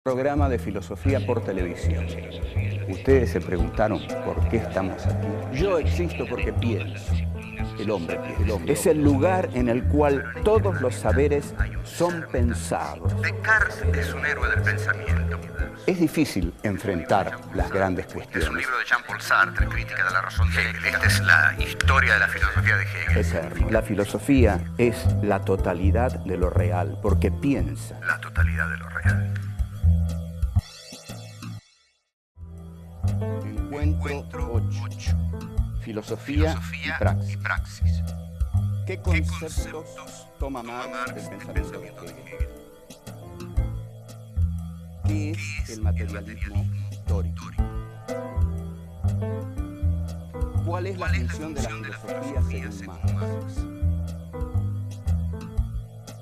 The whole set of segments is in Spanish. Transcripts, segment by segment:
Programa de filosofía por televisión. Ustedes se preguntaron por qué estamos aquí. Yo existo porque pienso. El hombre piensa. Es el lugar en el cual todos los saberes son pensados. Descartes es un héroe del pensamiento. Es difícil enfrentar las grandes cuestiones. Es un libro de Jean-Paul Sartre, Crítica de la razón de Hegel. Esta es la historia de la filosofía de Hegel. Eterno. La filosofía es la totalidad de lo real, porque piensa. La totalidad de lo real. Encuentro 8. Filosofía y praxis. ¿Qué conceptos toma Marx del pensamiento de Hegel? ¿Qué es el materialismo histórico? ¿Cuál es la función de la filosofía según Marx?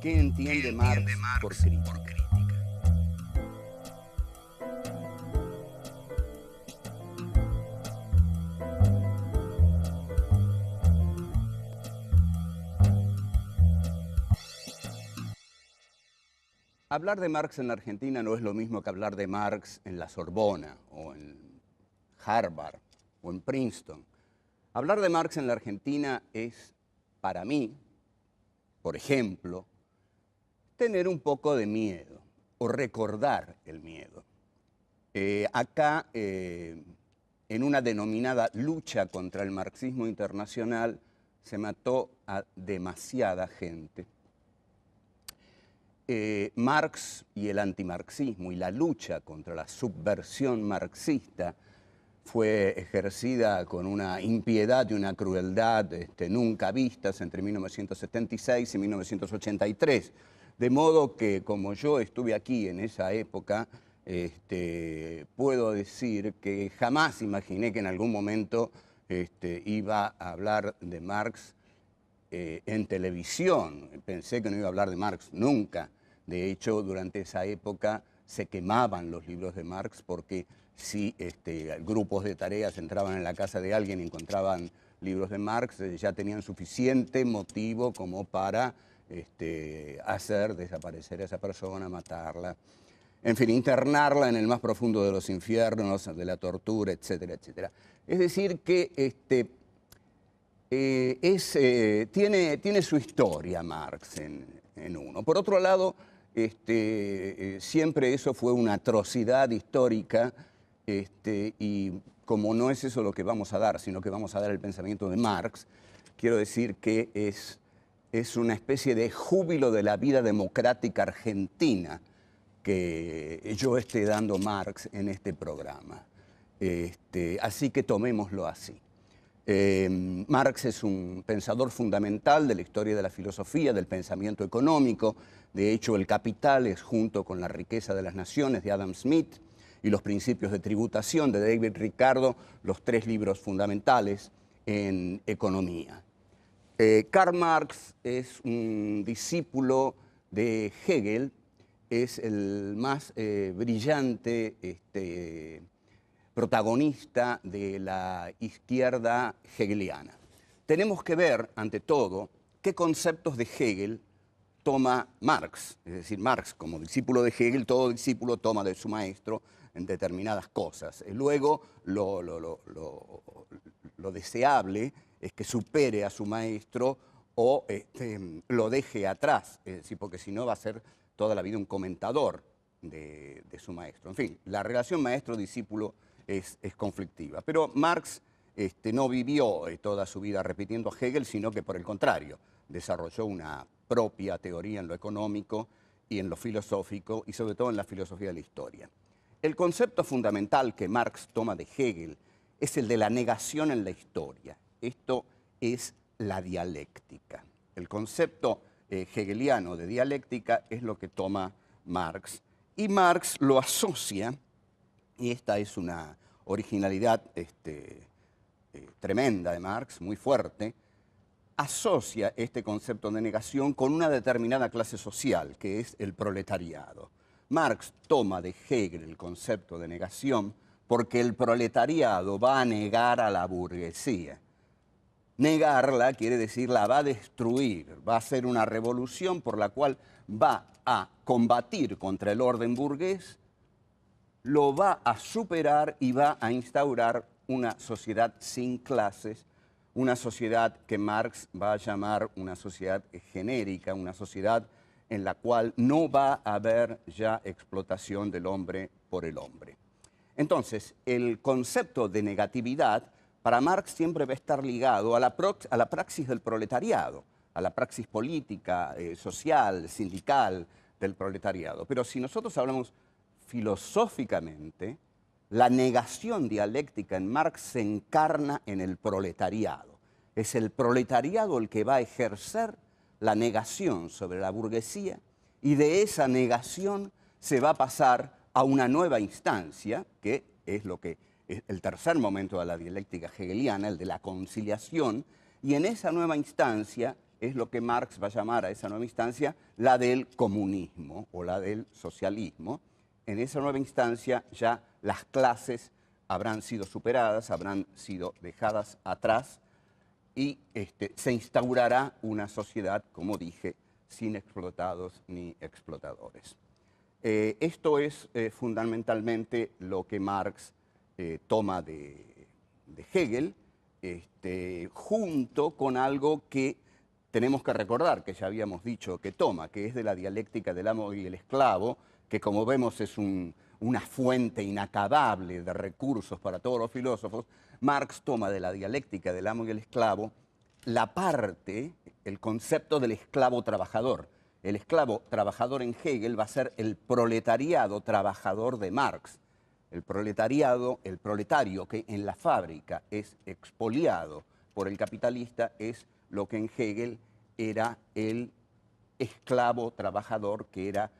¿Qué entiende Marx por crítica? Hablar de Marx en la Argentina no es lo mismo que hablar de Marx en la Sorbona, o en Harvard, o en Princeton. Hablar de Marx en la Argentina es, para mí, por ejemplo, tener un poco de miedo, o recordar el miedo. Acá, en una denominada lucha contra el marxismo internacional, se mató a demasiada gente. Marx y el antimarxismo y la lucha contra la subversión marxista fue ejercida con una impiedad y una crueldad nunca vistas entre 1976 y 1983. De modo que, como yo estuve aquí en esa época, puedo decir que jamás imaginé que en algún momento iba a hablar de Marx en televisión. Pensé que no iba a hablar de Marx nunca. De hecho, durante esa época se quemaban los libros de Marx porque si grupos de tareas entraban en la casa de alguien y encontraban libros de Marx, ya tenían suficiente motivo como para hacer desaparecer a esa persona, matarla, en fin, internarla en el más profundo de los infiernos, de la tortura, etcétera, etcétera. Es decir, que tiene su historia Marx en uno. Por otro lado, siempre eso fue una atrocidad histórica, y como no es eso lo que vamos a dar, sino que vamos a dar el pensamiento de Marx, quiero decir que es una especie de júbilo de la vida democrática argentina que yo esté dando Marx en este programa. Así que tomémoslo así. Marx es un pensador fundamental de la historia de la filosofía, del pensamiento económico. De hecho, El Capital es, junto con La riqueza de las naciones de Adam Smith y Los principios de tributación de David Ricardo, los 3 libros fundamentales en economía. Karl Marx es un discípulo de Hegel, es el más brillante protagonista de la izquierda hegeliana. Tenemos que ver, ante todo, qué conceptos de Hegel toma Marx. Es decir, Marx, como discípulo de Hegel, todo discípulo toma de su maestro en determinadas cosas. Luego, lo deseable es que supere a su maestro o lo deje atrás, es decir, porque si no va a ser toda la vida un comentador de su maestro. En fin, la relación maestro-discípulo es conflictiva. Pero Marx no vivió toda su vida repitiendo a Hegel, sino que por el contrario, desarrolló una propia teoría en lo económico y en lo filosófico, y sobre todo en la filosofía de la historia. El concepto fundamental que Marx toma de Hegel es el de la negación en la historia. Esto es la dialéctica. El concepto hegeliano de dialéctica es lo que toma Marx, y Marx lo asocia, y esta es una originalidad tremenda de Marx, muy fuerte, asocia este concepto de negación con una determinada clase social, que es el proletariado. Marx toma de Hegel el concepto de negación porque el proletariado va a negar a la burguesía. Negarla quiere decir la va a destruir, va a ser una revolución por la cual va a combatir contra el orden burgués lo va a superar y va a instaurar una sociedad sin clases, una sociedad que Marx va a llamar una sociedad genérica, una sociedad en la cual no va a haber ya explotación del hombre por el hombre. Entonces, el concepto de negatividad para Marx siempre va a estar ligado a la praxis del proletariado, a la praxis política, social, sindical del proletariado. Pero si nosotros hablamos filosóficamente, la negación dialéctica en Marx se encarna en el proletariado. Es el proletariado el que va a ejercer la negación sobre la burguesía y de esa negación se va a pasar a una nueva instancia, que es lo que es el tercer momento de la dialéctica hegeliana, el de la conciliación, y en esa nueva instancia es lo que Marx va a llamar a esa nueva instancia la del comunismo o la del socialismo. En esa nueva instancia ya las clases habrán sido superadas, habrán sido dejadas atrás y se instaurará una sociedad, como dije, sin explotados ni explotadores. Esto es fundamentalmente lo que Marx toma de Hegel, junto con algo que tenemos que recordar, que ya habíamos dicho que toma, que es de la dialéctica del amo y el esclavo, que como vemos es una fuente inacabable de recursos para todos los filósofos. Marx toma de la dialéctica del amo y el esclavo la parte, el concepto del esclavo trabajador. El esclavo trabajador en Hegel va a ser el proletariado trabajador de Marx. El proletario que en la fábrica es expoliado por el capitalista, es lo que en Hegel era el esclavo trabajador, que era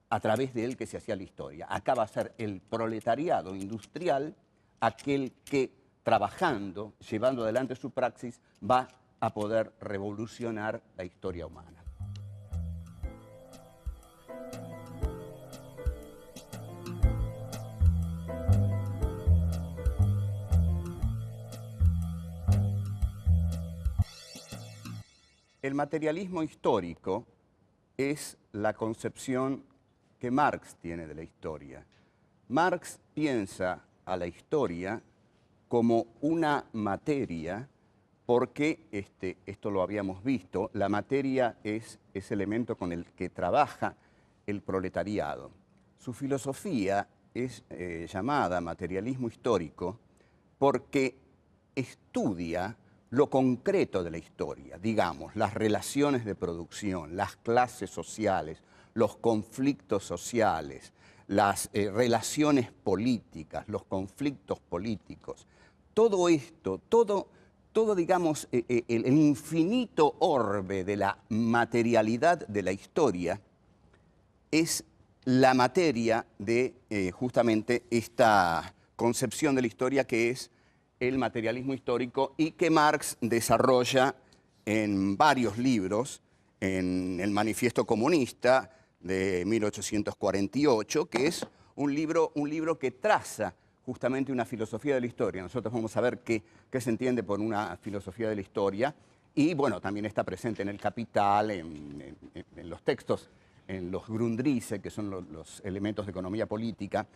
a través de él que se hacía la historia. Acá va a ser el proletariado industrial, aquel que trabajando, llevando adelante su praxis, va a poder revolucionar la historia humana. El materialismo histórico es la concepción que Marx tiene de la historia. Marx piensa a la historia como una materia porque, esto lo habíamos visto, la materia es ese elemento con el que trabaja el proletariado. Su filosofía es llamada materialismo histórico porque estudia lo concreto de la historia, digamos, las relaciones de producción, las clases sociales, los conflictos sociales, las relaciones políticas, los conflictos políticos. Todo esto, todo digamos, el infinito orbe de la materialidad de la historia es la materia de justamente esta concepción de la historia que es el materialismo histórico y que Marx desarrolla en varios libros, en el Manifiesto Comunista de 1848, que es un libro que traza justamente una filosofía de la historia. Nosotros vamos a ver qué se entiende por una filosofía de la historia y, bueno, también está presente en el Capital, en los textos, en los Grundrisse, que son los elementos de economía política.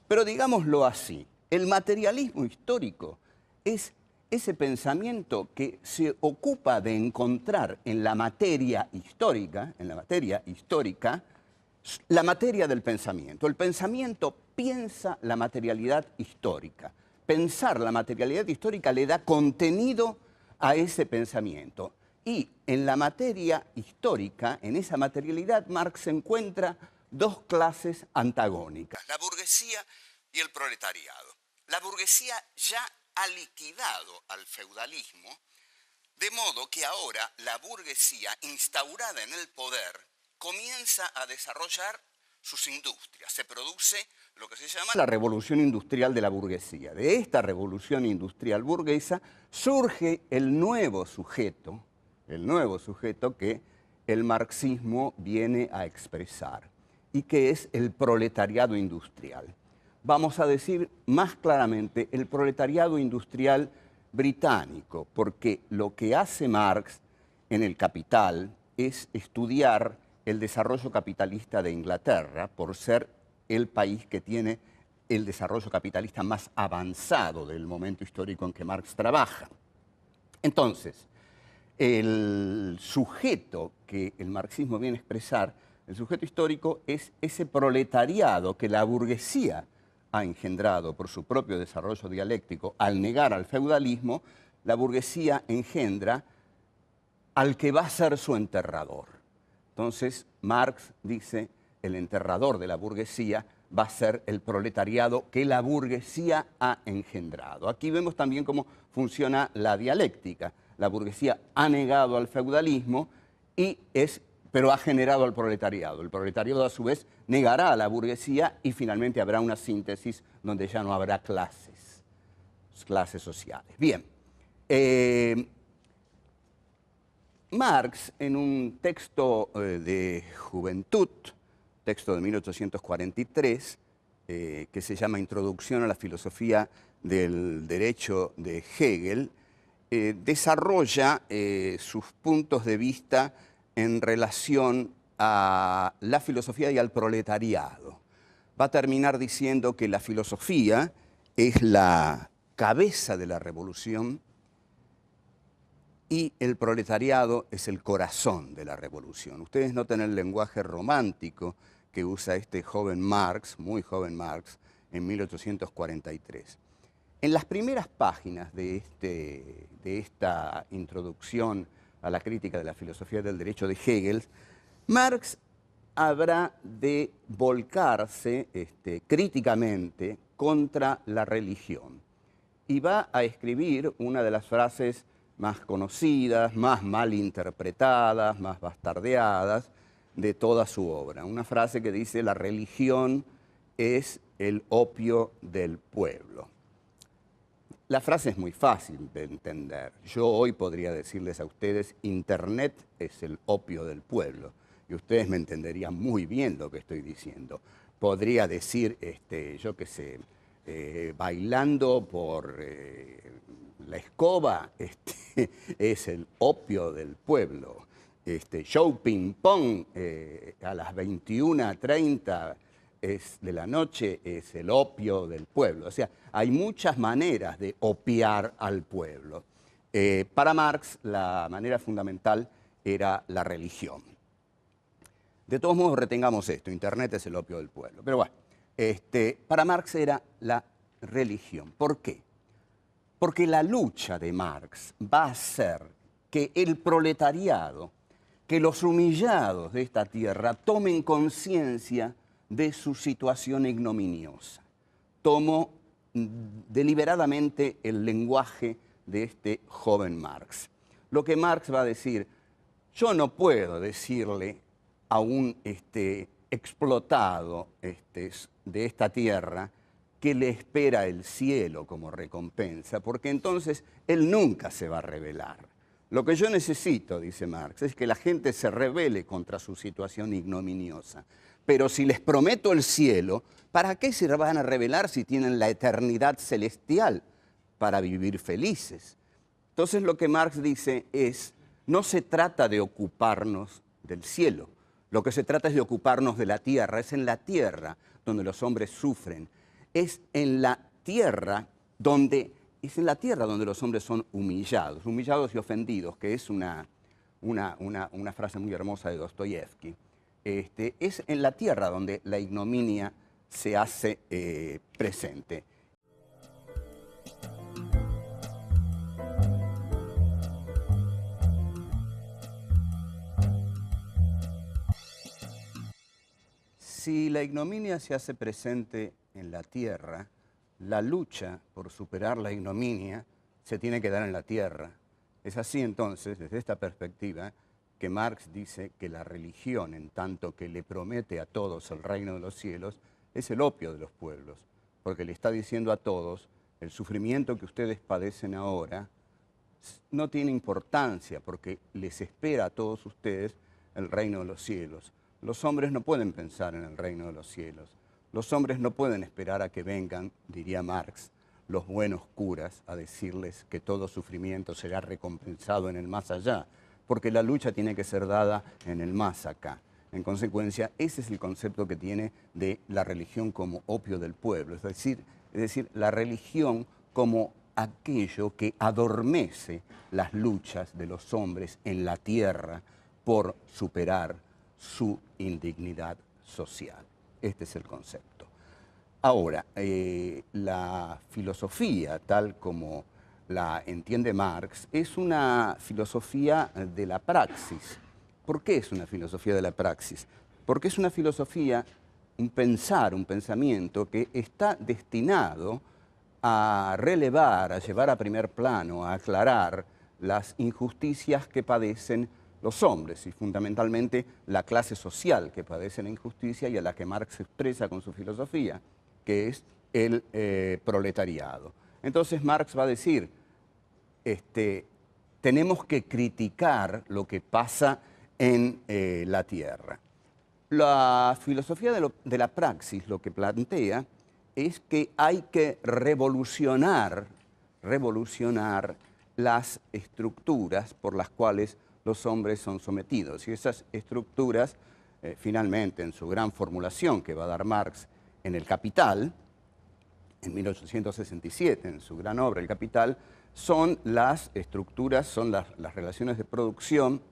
Pero digámoslo así, el materialismo histórico es ese pensamiento que se ocupa de encontrar en la materia histórica, la materia del pensamiento. El pensamiento piensa la materialidad histórica. Pensar la materialidad histórica le da contenido a ese pensamiento. Y en la materia histórica, en esa materialidad, Marx encuentra dos clases antagónicas, la burguesía y el proletariado. La burguesía ya ha liquidado al feudalismo, de modo que ahora la burguesía instaurada en el poder comienza a desarrollar sus industrias. Se produce lo que se llama la revolución industrial de la burguesía. De esta revolución industrial burguesa surge el nuevo sujeto que el marxismo viene a expresar y que es el proletariado industrial. Vamos a decir más claramente el proletariado industrial británico, porque lo que hace Marx en el Capital es estudiar el desarrollo capitalista de Inglaterra por ser el país que tiene el desarrollo capitalista más avanzado del momento histórico en que Marx trabaja. Entonces, el sujeto que el marxismo viene a expresar, el sujeto histórico, es ese proletariado que la burguesía ha engendrado por su propio desarrollo dialéctico. Al negar al feudalismo, la burguesía engendra al que va a ser su enterrador. Entonces, Marx dice, el enterrador de la burguesía va a ser el proletariado que la burguesía ha engendrado. Aquí vemos también cómo funciona la dialéctica. La burguesía ha negado al feudalismo, pero ha generado al proletariado. El proletariado, a su vez, negará a la burguesía y finalmente habrá una síntesis donde ya no habrá clases sociales. Bien. Marx, en un texto de Juventud, texto de 1843, que se llama Introducción a la filosofía del derecho de Hegel, desarrolla sus puntos de vista en relación a la filosofía y al proletariado. Va a terminar diciendo que la filosofía es la cabeza de la revolución y el proletariado es el corazón de la revolución. Ustedes notan el lenguaje romántico que usa este joven Marx, muy joven Marx, en 1843. En las primeras páginas de esta introducción a la crítica de la filosofía del derecho de Hegel, Marx habrá de volcarse críticamente contra la religión y va a escribir una de las frases más conocidas, más mal interpretadas, más bastardeadas de toda su obra. Una frase que dice: la religión es el opio del pueblo. La frase es muy fácil de entender. Yo hoy podría decirles a ustedes: Internet es el opio del pueblo. Y ustedes me entenderían muy bien lo que estoy diciendo. Podría decir, yo qué sé, bailando por la escoba es el opio del pueblo. Show ping pong a las 21:30 de la noche es el opio del pueblo. O sea, hay muchas maneras de opiar al pueblo. Para Marx, la manera fundamental era la religión. De todos modos, retengamos esto: Internet es el opio del pueblo. Pero bueno, para Marx era la religión. ¿Por qué? Porque la lucha de Marx va a ser que el proletariado, que los humillados de esta tierra tomen conciencia de su situación ignominiosa. Tomo deliberadamente el lenguaje de este joven Marx. Lo que Marx va a decir: yo no puedo decirle a un explotado de esta tierra que le espera el cielo como recompensa, porque entonces él nunca se va a rebelar. Lo que yo necesito, dice Marx, es que la gente se rebele contra su situación ignominiosa. Pero si les prometo el cielo, ¿para qué se van a rebelar si tienen la eternidad celestial para vivir felices? Entonces lo que Marx dice es: no se trata de ocuparnos del cielo, lo que se trata es de ocuparnos de la tierra. Es en la tierra donde los hombres sufren. Es en la tierra donde los hombres son humillados y ofendidos, que es una frase muy hermosa de Dostoyevsky. Es en la tierra donde la ignominia se hace presente. Si la ignominia se hace presente en la tierra, la lucha por superar la ignominia se tiene que dar en la tierra. Es así entonces, desde esta perspectiva, que Marx dice que la religión, en tanto que le promete a todos el reino de los cielos, es el opio de los pueblos, porque le está diciendo a todos: el sufrimiento que ustedes padecen ahora no tiene importancia, porque les espera a todos ustedes el reino de los cielos. Los hombres no pueden pensar en el reino de los cielos. Los hombres no pueden esperar a que vengan, diría Marx, los buenos curas a decirles que todo sufrimiento será recompensado en el más allá, porque la lucha tiene que ser dada en el más acá. En consecuencia, ese es el concepto que tiene de la religión como opio del pueblo, es decir, la religión como aquello que adormece las luchas de los hombres en la tierra por superar su indignidad social. Este es el concepto. Ahora, la filosofía, tal como la entiende Marx, es una filosofía de la praxis. ¿Por qué es una filosofía de la praxis? Porque es una filosofía, un pensamiento que está destinado a relevar, a llevar a primer plano, a aclarar las injusticias que padecen los hombres y fundamentalmente la clase social que padece la injusticia y a la que Marx expresa con su filosofía, que es el proletariado. Entonces Marx va a decir, tenemos que criticar lo que pasa en la tierra. La filosofía de la praxis lo que plantea es que hay que revolucionar las estructuras por las cuales los hombres son sometidos. Y esas estructuras, finalmente, en su gran formulación que va a dar Marx en El Capital, en 1867, en su gran obra El Capital, son las estructuras, son las relaciones de producción,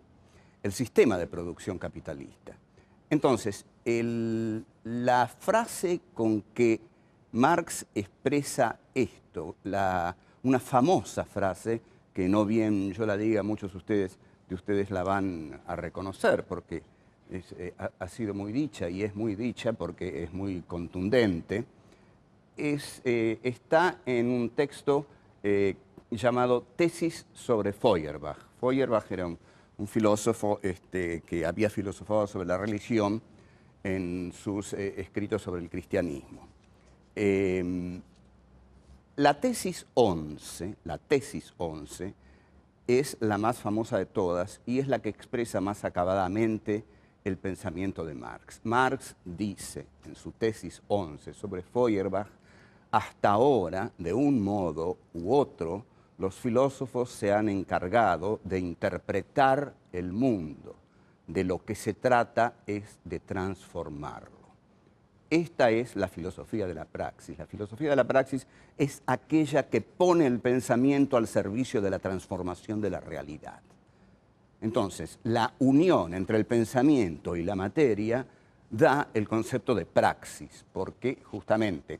el sistema de producción capitalista. Entonces, la frase con que Marx expresa esto, una famosa frase, que no bien yo la diga, muchos de ustedes la van a reconocer, porque ha sido muy dicha, y es muy dicha porque es muy contundente, está en un texto llamado Tesis sobre Feuerbach. Feuerbach era un filósofo que había filosofado sobre la religión en sus escritos sobre el cristianismo. La tesis 11 es la más famosa de todas y es la que expresa más acabadamente el pensamiento de Marx. Marx dice en su tesis 11 sobre Feuerbach, hasta ahora, de un modo u otro, los filósofos se han encargado de interpretar el mundo. De lo que se trata es de transformarlo. Esta es la filosofía de la praxis. La filosofía de la praxis es aquella que pone el pensamiento al servicio de la transformación de la realidad. Entonces, la unión entre el pensamiento y la materia da el concepto de praxis, porque justamente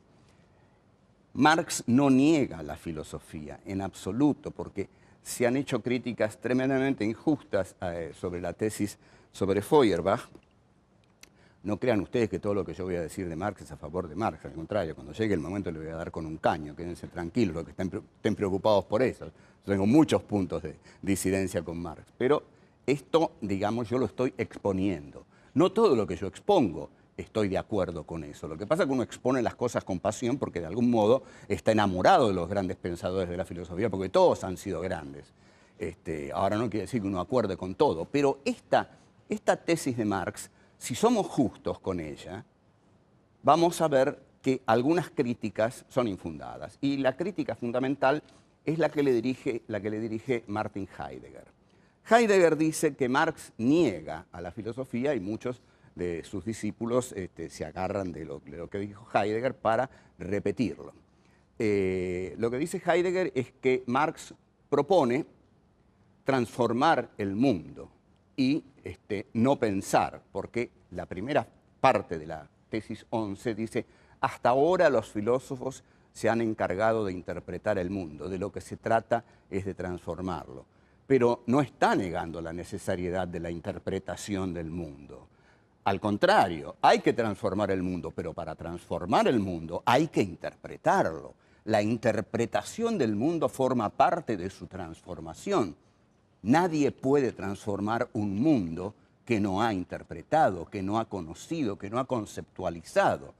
Marx no niega la filosofía en absoluto, porque se han hecho críticas tremendamente injustas sobre la tesis sobre Feuerbach. No crean ustedes que todo lo que yo voy a decir de Marx es a favor de Marx, al contrario, cuando llegue el momento le voy a dar con un caño, quédense tranquilos, los que estén preocupados por eso. Yo tengo muchos puntos de disidencia con Marx, pero esto, digamos, yo lo estoy exponiendo. No todo lo que yo expongo estoy de acuerdo con eso. Lo que pasa es que uno expone las cosas con pasión porque de algún modo está enamorado de los grandes pensadores de la filosofía, porque todos han sido grandes. Ahora no quiere decir que uno acuerde con todo, pero esta tesis de Marx, si somos justos con ella, vamos a ver que algunas críticas son infundadas. Y la crítica fundamental es la que le dirige Martin Heidegger. Heidegger dice que Marx niega a la filosofía y muchos de sus discípulos se agarran de lo que dijo Heidegger para repetirlo. Lo que dice Heidegger es que Marx propone transformar el mundo y no pensar, porque la primera parte de la tesis 11 dice, hasta ahora los filósofos se han encargado de interpretar el mundo, de lo que se trata es de transformarlo. Pero no está negando la necesariedad de la interpretación del mundo. Al contrario, hay que transformar el mundo, pero para transformar el mundo hay que interpretarlo. La interpretación del mundo forma parte de su transformación. Nadie puede transformar un mundo que no ha interpretado, que no ha conocido, que no ha conceptualizado.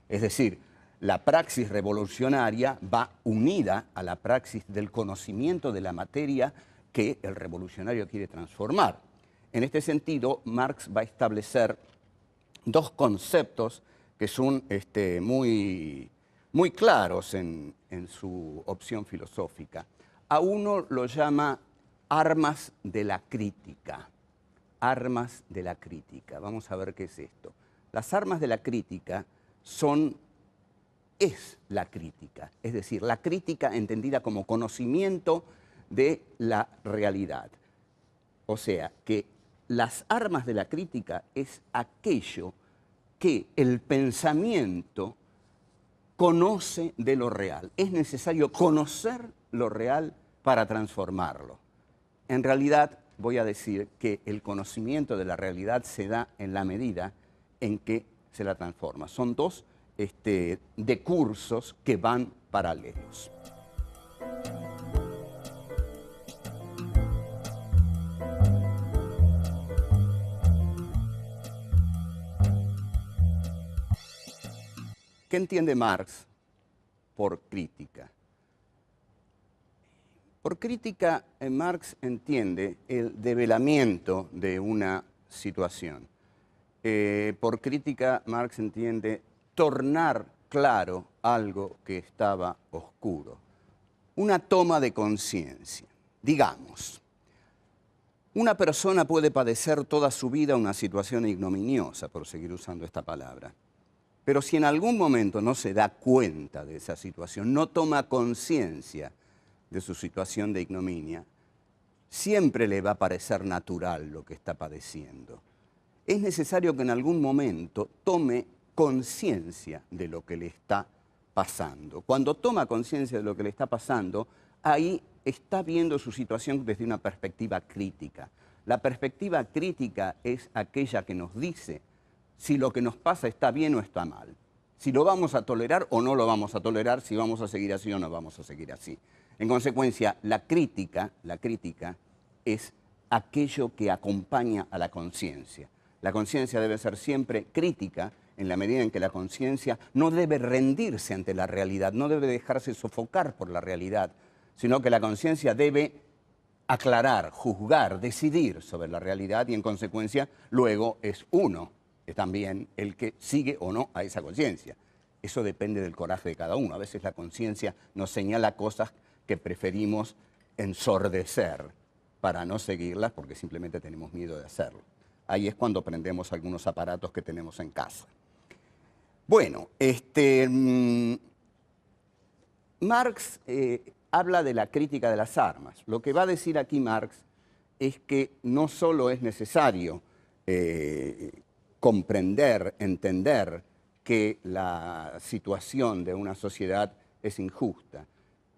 Es decir, la praxis revolucionaria va unida a la praxis del conocimiento de la materia que el revolucionario quiere transformar. En este sentido, Marx va a establecer dos conceptos que son muy claros en su opción filosófica. A uno lo llama armas de la crítica. armas de la crítica. Vamos a ver qué es esto. Las armas de la crítica es la crítica, es decir, la crítica entendida como conocimiento de la realidad. O sea, que las armas de la crítica es aquello que el pensamiento conoce de lo real. Es necesario conocer lo real para transformarlo. En realidad, voy a decir que el conocimiento de la realidad se da en la medida en que se la transforma. Son dos decursos que van paralelos. ¿Qué entiende Marx por crítica? Por crítica, Marx entiende el develamiento de una situación. Por crítica, Marx entiende tornar claro algo que estaba oscuro. Una toma de conciencia. Digamos, una persona puede padecer toda su vida una situación ignominiosa, por seguir usando esta palabra. Pero si en algún momento no se da cuenta de esa situación, no toma conciencia de su situación de ignominia, siempre le va a parecer natural lo que está padeciendo. Es necesario que en algún momento tome conciencia de lo que le está pasando. Cuando toma conciencia de lo que le está pasando, ahí está viendo su situación desde una perspectiva crítica. La perspectiva crítica es aquella que nos dice si lo que nos pasa está bien o está mal, si lo vamos a tolerar o no lo vamos a tolerar, si vamos a seguir así o no vamos a seguir así. En consecuencia, la crítica es aquello que acompaña a la conciencia. La conciencia debe ser siempre crítica en la medida en que la conciencia no debe rendirse ante la realidad, no debe dejarse sofocar por la realidad, sino que la conciencia debe aclarar, juzgar, decidir sobre la realidad y en consecuencia luego es uno también el que sigue o no a esa conciencia. Eso depende del coraje de cada uno. A veces la conciencia nos señala cosas que preferimos ensordecer para no seguirlas porque simplemente tenemos miedo de hacerlo. Ahí es cuando prendemos algunos aparatos que tenemos en casa. Bueno, Marx habla de la crítica de las armas. Lo que va a decir aquí Marx es que no solo es necesario comprender, entender que la situación de una sociedad es injusta,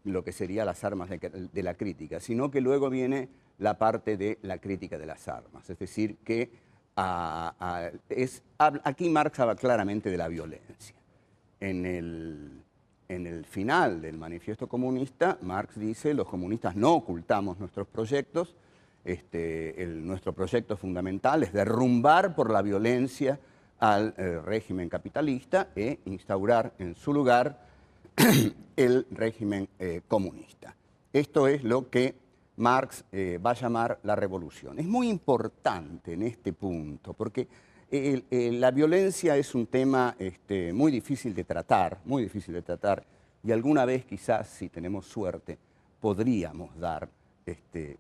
lo que serían las armas de la crítica, sino que luego viene la parte de la crítica de las armas. Es decir, que aquí Marx habla claramente de la violencia. En el final del Manifiesto Comunista, Marx dice, los comunistas no ocultamos nuestros proyectos, nuestro proyecto fundamental es derrumbar por la violencia al régimen capitalista e instaurar en su lugar el régimen comunista. Esto es lo que Marx va a llamar la revolución. Es muy importante en este punto porque la violencia es un tema muy difícil de tratar, y alguna vez quizás, si tenemos suerte, podríamos dar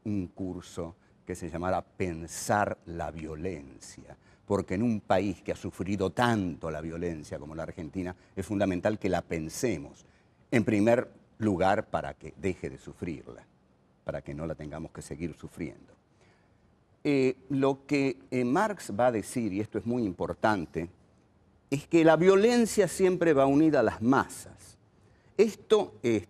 un curso que se llamara Pensar la violencia, porque en un país que ha sufrido tanto la violencia como la Argentina, es fundamental que la pensemos, en primer lugar para que deje de sufrirla, para que no la tengamos que seguir sufriendo. Lo que Marx va a decir, y esto es muy importante, es que la violencia siempre va unida a las masas. Esto es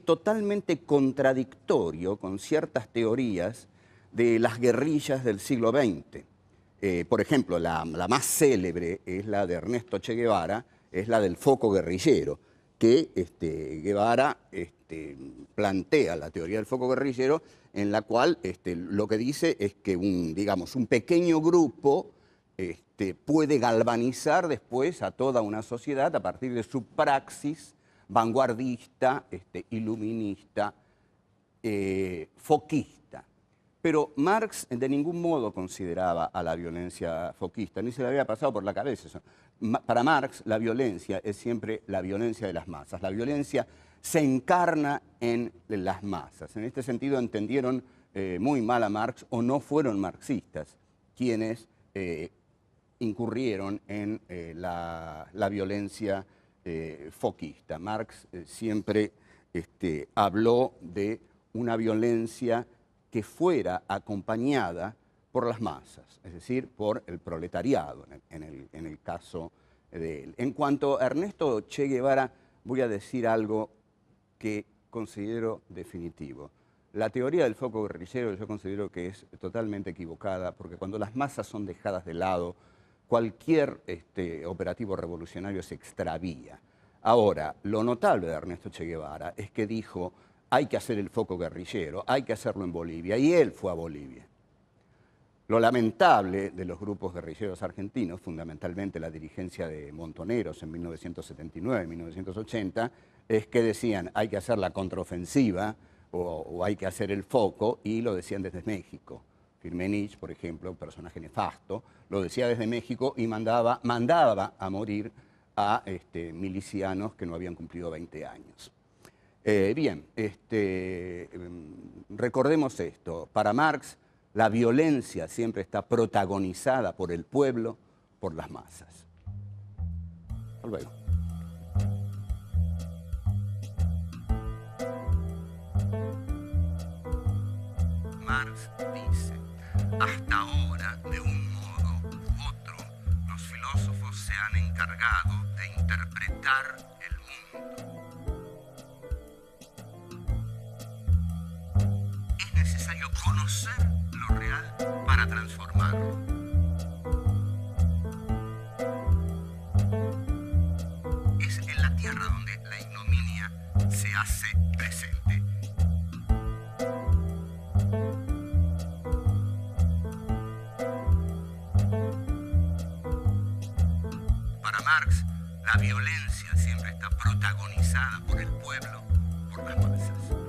totalmente contradictorio con ciertas teorías de las guerrillas del siglo XX. Por ejemplo, la más célebre es la de Ernesto Che Guevara, es la del foco guerrillero, que Guevara plantea la teoría del foco guerrillero, en la cual lo que dice es que un pequeño grupo puede galvanizar después a toda una sociedad a partir de su praxis vanguardista, iluminista, foquista. Pero Marx de ningún modo consideraba a la violencia foquista, ni se le había pasado por la cabeza eso. Para Marx la violencia es siempre la violencia de las masas. La violencia se encarna en las masas. En este sentido entendieron muy mal a Marx o no fueron marxistas quienes incurrieron en la violencia foquista. Marx siempre habló de una violencia que fuera acompañada por las masas, es decir, por el proletariado, en el caso de él. En cuanto a Ernesto Che Guevara, voy a decir algo que considero definitivo. La teoría del foco guerrillero yo considero que es totalmente equivocada, porque cuando las masas son dejadas de lado, cualquier operativo revolucionario se extravía. Ahora, lo notable de Ernesto Che Guevara es que dijo, hay que hacer el foco guerrillero, hay que hacerlo en Bolivia, y él fue a Bolivia. Lo lamentable de los grupos guerrilleros argentinos, fundamentalmente la dirigencia de Montoneros en 1979, 1980, es que decían, hay que hacer la contraofensiva o hay que hacer el foco, y lo decían desde México. Firmenich, por ejemplo, personaje nefasto, lo decía desde México y mandaba a morir a milicianos que no habían cumplido 20 años. Bien, recordemos esto. Para Marx, la violencia siempre está protagonizada por el pueblo, por las masas. Hasta luego. Marx dice, hasta ahora, de un modo u otro, los filósofos se han encargado de interpretar el mundo. Es necesario conocer lo real para transformarlo. Es en la tierra donde la ignominia se hace presente. Para Marx, la violencia siempre está protagonizada por el pueblo, por las masas.